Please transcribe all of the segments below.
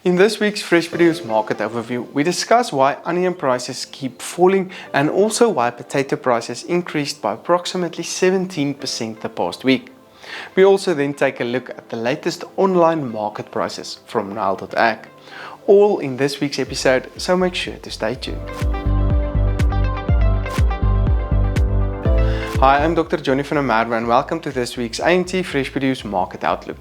In this week's Fresh Produce Market Overview, we discuss why onion prices keep falling and also why potato prices increased by approximately 17% the past week. We also then take a look at the latest online market prices from Nile.ag. All in this week's episode, so make sure to stay tuned. Hi, I'm Dr. Johnny van der Merwe and welcome to this week's AMT Fresh Produce Market Outlook.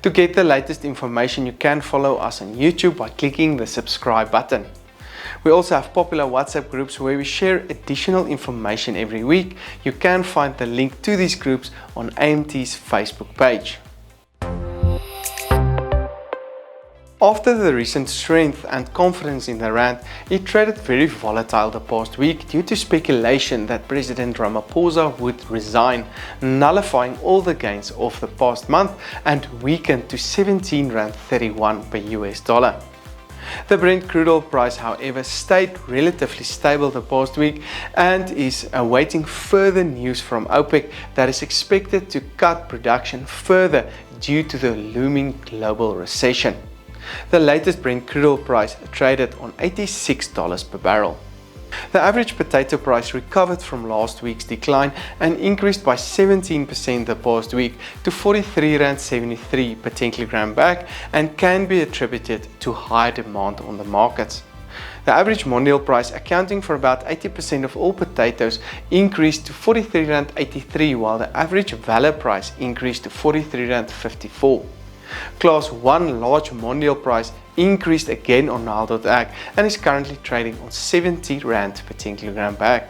To get the latest information, you can follow us on YouTube by clicking the subscribe button. We also have popular WhatsApp groups where we share additional information every week. You can find the link to these groups on AMT's Facebook page. After the recent strength and confidence in the rand, it traded very volatile the past week due to speculation that President Ramaphosa would resign, nullifying all the gains of the past month and weakened to 17.31 rand per US dollar. The Brent crude oil price, however, stayed relatively stable the past week and is awaiting further news from OPEC that is expected to cut production further due to the looming global recession. The latest Brent crude oil price traded on $86 per barrel. The average potato price recovered from last week's decline and increased by 17% the past week to 43.73 Rand per 10 kg bag and can be attributed to high demand on the markets. The average mondial price, accounting for about 80% of all potatoes, increased to 43.83 Rand, while the average value price increased to 43.54 Rand. Class 1 large mondial price increased again on Nile.ag and is currently trading on 70 Rand per 10 kg bag.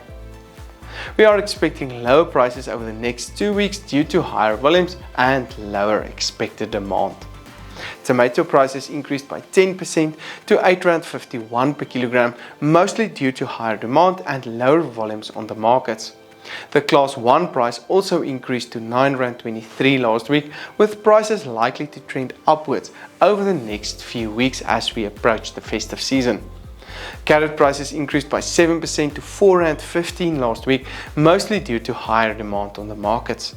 We are expecting lower prices over the next 2 weeks due to higher volumes and lower expected demand. Tomato prices increased by 10% to 8.51 Rand per kilogram, mostly due to higher demand and lower volumes on the markets. The Class 1 price also increased to 9.23 Rand last week, with prices likely to trend upwards over the next few weeks as we approach the festive season. Carrot prices increased by 7% to 4.15 Rand last week, mostly due to higher demand on the markets.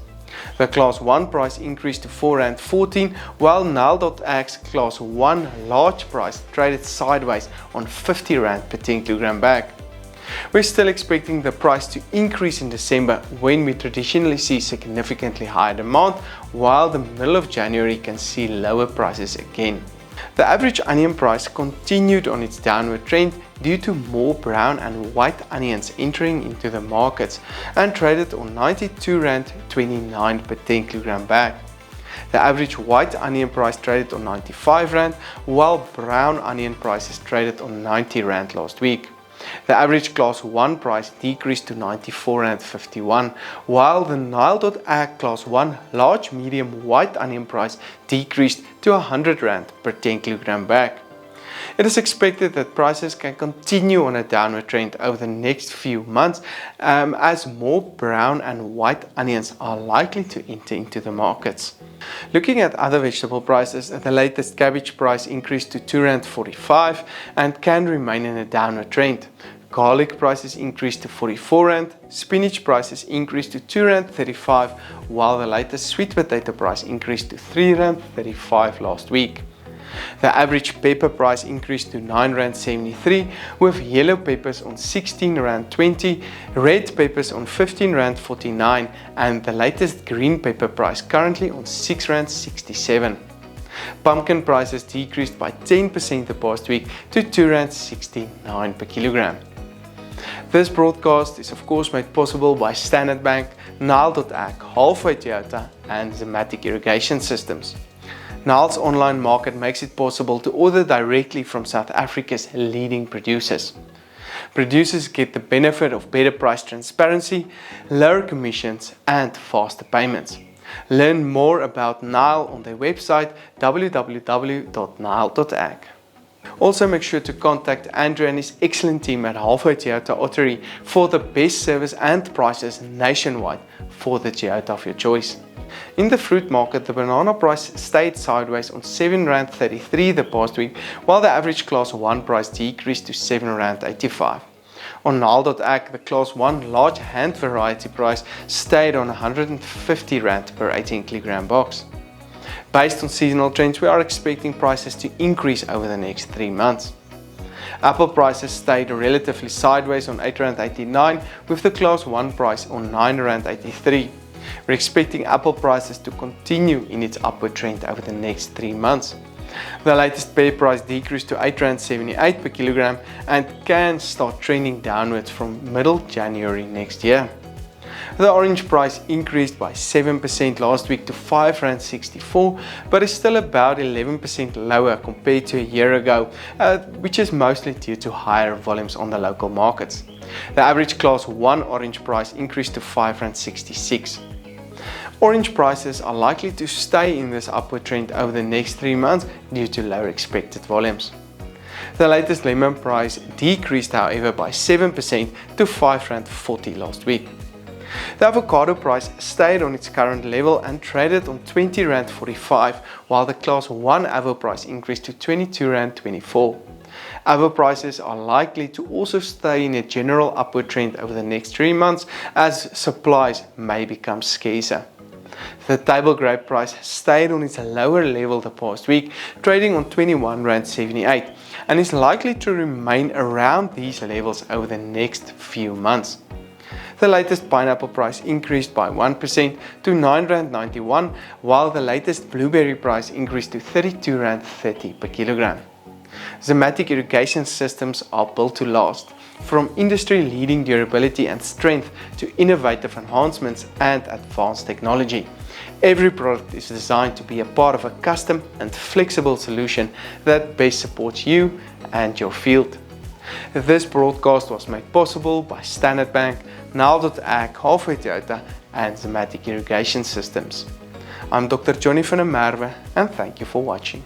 The Class 1 price increased to 4.14 Rand, while Nile.ag's Class 1 large price traded sideways on 50 Rand per 10 kg bag. We're still expecting the price to increase in December, when we traditionally see significantly higher demand, while the middle of January can see lower prices again. The average onion price continued on its downward trend due to more brown and white onions entering into the markets and traded on 92.29 Rand per 10 kg bag. The average white onion price traded on 95 Rand, while brown onion prices traded on 90 Rand last week. The average Class 1 price decreased to 94.51 Rand, while the Nile.ag Class 1 large medium white onion price decreased to 100 Rand per 10 kg bag. It is expected that prices can continue on a downward trend over the next few months as more brown and white onions are likely to enter into the markets. Looking at other vegetable prices, the latest cabbage price increased to 2.45 Rand and can remain in a downward trend. Garlic prices increased to 44 Rand, spinach prices increased to 2.35 Rand, while the latest sweet potato price increased to 3.35 Rand last week. The average pepper price increased to 9.73 Rand, with yellow peppers on 16.20 Rand, red peppers on 15.49 Rand, and the latest green pepper price currently on 6.67 Rand. Pumpkin prices decreased by 10% the past week to 2.69 Rand per kilogram. This broadcast is of course made possible by Standard Bank, Nile.ag, Halfway Toyota and Zimmatic irrigation systems. Nile's online market makes it possible to order directly from South Africa's leading producers. Producers get the benefit of better price transparency, lower commissions and faster payments. Learn more about Nile on their website www.nile.ag. Also make sure to contact Andrew and his excellent team at Halfway Toyota Ottery for the best service and prices nationwide for the Toyota of your choice. In the fruit market, the banana price stayed sideways on 7.33 Rand the past week, while the average Class 1 price decreased to 7.85 Rand. On Nile.ag, the Class 1 large hand variety price stayed on 150 Rand per 18 kg box. Based on seasonal trends, we are expecting prices to increase over the next 3 months. Apple prices stayed relatively sideways on R8.89 with the Class 1 price on R9.83. We're expecting Apple prices to continue in its upward trend over the next 3 months. The latest pear price decreased to R8.78 per kilogram and can start trending downwards from middle January next year. The orange price increased by 7% last week to R5.64, but is still about 11% lower compared to a year ago, which is mostly due to higher volumes on the local markets. The average Class 1 orange price increased to R5.66. Orange prices are likely to stay in this upward trend over the next 3 months due to lower expected volumes. The latest lemon price decreased, however, by 7% to R5.40 last week. The avocado price stayed on its current level and traded on R20.45, while the Class 1 avo price increased to R22.24. Avo prices are likely to also stay in a general upward trend over the next 3 months as supplies may become scarcer. The table grape price stayed on its lower level the past week, trading on R21.78, and is likely to remain around these levels over the next few months. The latest pineapple price increased by 1% to R9.91, while the latest blueberry price increased to R32.30 per kilogram. Zimmatic irrigation systems are built to last, from industry-leading durability and strength to innovative enhancements and advanced technology. Every product is designed to be a part of a custom and flexible solution that best supports you and your field. This broadcast was made possible by Standard Bank, Nile.ag, Halfway Toyota and Zimmatic Irrigation Systems. I'm Dr. Johnny van der Merwe and thank you for watching.